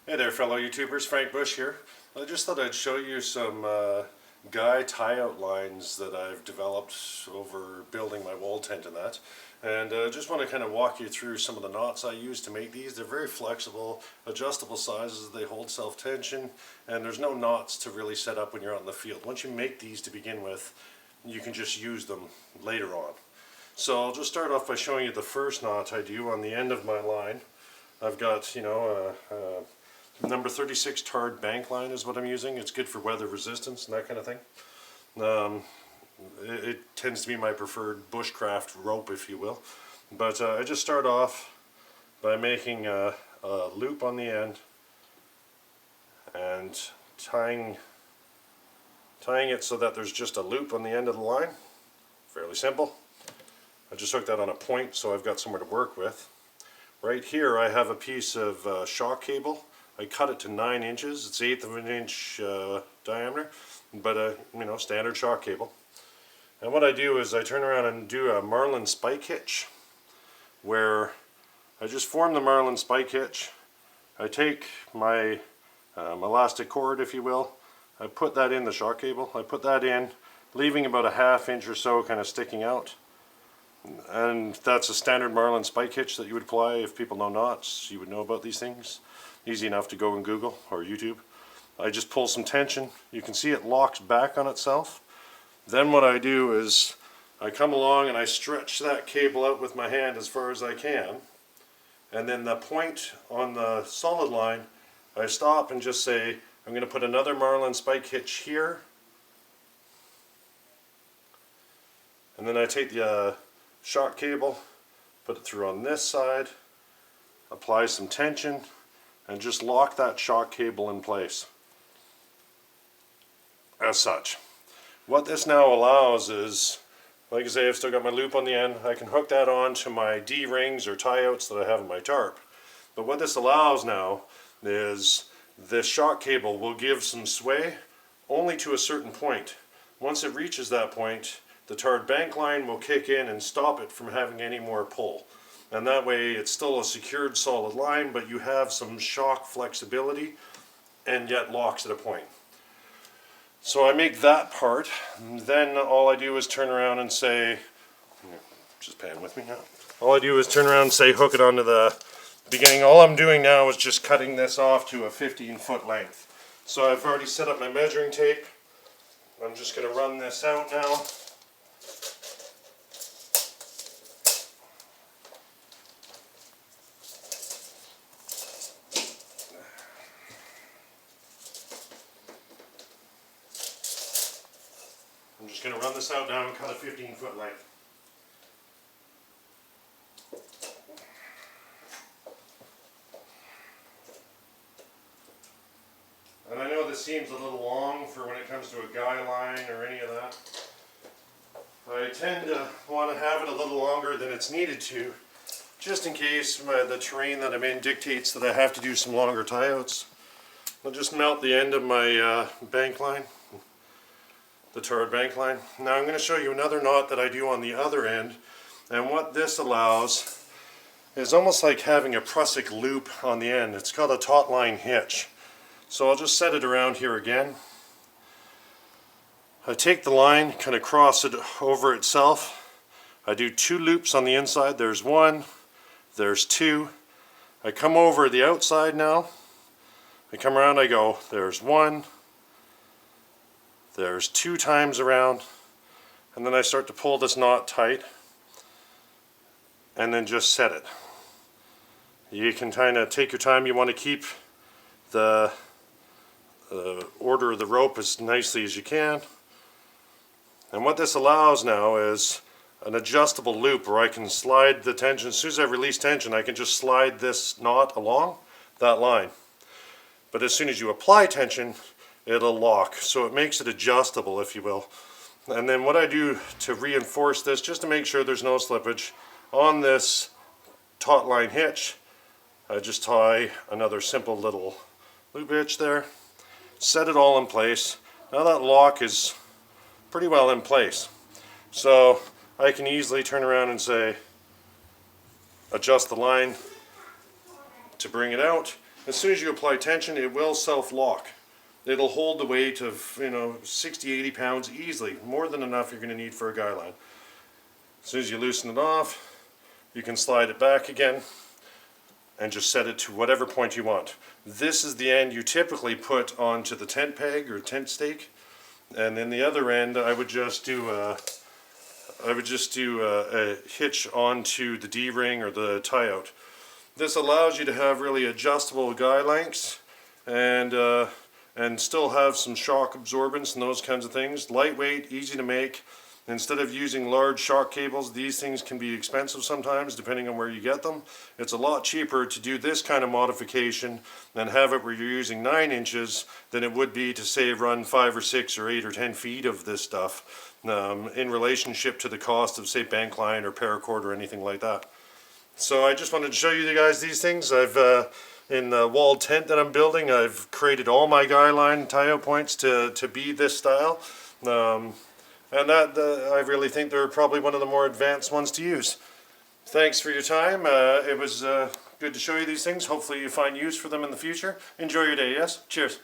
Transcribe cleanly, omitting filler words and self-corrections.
Hey there fellow YouTubers, Frank Bush here. I just thought I'd show you some guy tie-out lines that I've developed over building my wall tent and that. And just want to kind of walk you through some of the knots I use to make these. They're very flexible, adjustable sizes, they hold self-tension, and there's no knots to really set up when you're out in the field. Once you make these to begin with, you can just use them later on. So I'll just start off by showing you the first knot I do on the end of my line. I've got, number 36 tarred bank line is what I'm using. It's good for weather resistance and that kind of thing. It tends to be my preferred bushcraft rope, if you will. But I just start off by making a loop on the end and tying it so that there's just a loop on the end of the line. Fairly simple. I just hook that on a point so I've got somewhere to work with. Right here I have a piece of shock cable. I cut it to 9 inches. It's 1/8 of an inch diameter, but standard shock cable. And what I do is I turn around and do a marlin spike hitch, where I just form the marlin spike hitch. I take my elastic cord, if you will. I put that in the shock cable. I put that in, leaving about a 1/2 inch or so kind of sticking out. And that's a standard marlin spike hitch that you would apply. If people know knots, you would know about these things. Easy enough to go and Google or YouTube. I just pull some tension. You can see it locks back on itself. Then what I do is I come along and I stretch that cable out with my hand as far as I can. And then the point on the solid line, I stop and just say, I'm going to put another marlin spike hitch here. And then I take the shock cable, put it through on this side, apply some tension, and just lock that shock cable in place as such. What this now allows is, like I say, I've still got my loop on the end. I can hook that on to my D-rings or tie-outs that I have in my tarp. But what this allows now is this shock cable will give some sway only to a certain point. Once it reaches that point, the tarred bank line will kick in and stop it from having any more pull. And that way it's still a secured solid line, but you have some shock flexibility and yet locks at a point. So I make that part, and then all I do is turn around and say, just pan with me now. All I do is turn around and say hook it onto the beginning. All I'm doing now is just cutting this off to a 15-foot length. So I've already set up my measuring tape. I'm just going to run this out now. I'm just going to run this out now and cut a 15-foot length. And I know this seems a little long for when it comes to a guy line or any of that. I tend to want to have it a little longer than it's needed to, just in case the terrain that I'm in dictates that I have to do some longer tie-outs. I'll just melt the end of my bank line. The tarred bank line. Now I'm going to show you another knot that I do on the other end, and what this allows is almost like having a Prusik loop on the end. It's called a taut line hitch. So I'll just set it around here again. I take the line, kind of cross it over itself. I do 2 loops on the inside. There's 1, there's 2. I come over the outside now. I come around, I go, there's 1, there's 2 times around, and then I start to pull this knot tight and then just set it. You can kind of take your time. You want to keep the order of the rope as nicely as you can. And what this allows now is an adjustable loop where I can slide the tension. As soon as I release tension, I can just slide this knot along that line. But as soon as you apply tension, it'll lock, so it makes it adjustable, if you will. And then what I do to reinforce this, just to make sure there's no slippage, on this taut line hitch, I just tie another simple little loop hitch there, set it all in place. Now that lock is pretty well in place. So I can easily turn around and say, adjust the line to bring it out, as soon as you apply tension, it will self-lock. It'll hold the weight of, 60, 80 pounds easily, more than enough you're going to need for a guy line. As soon as you loosen it off, you can slide it back again and just set it to whatever point you want. This is the end you typically put onto the tent peg or tent stake, and then the other end I would just do a hitch onto the D-ring or the tie-out. This allows you to have really adjustable guy lengths and still have some shock absorbance and those kinds of things. Lightweight, easy to make. Instead of using large shock cables, these things can be expensive sometimes depending on where you get them. It's a lot cheaper to do this kind of modification and have it where you're using 9 inches than it would be to say run 5 or 6 or 8 or 10 feet of this stuff in relationship to the cost of say bank line or paracord or anything like that. So I just wanted to show you guys these things. In the wall tent that I'm building, I've created all my guy line tie-out points to be this style. And I really think they're probably one of the more advanced ones to use. Thanks for your time. It was good to show you these things. Hopefully you find use for them in the future. Enjoy your day, yes? Cheers.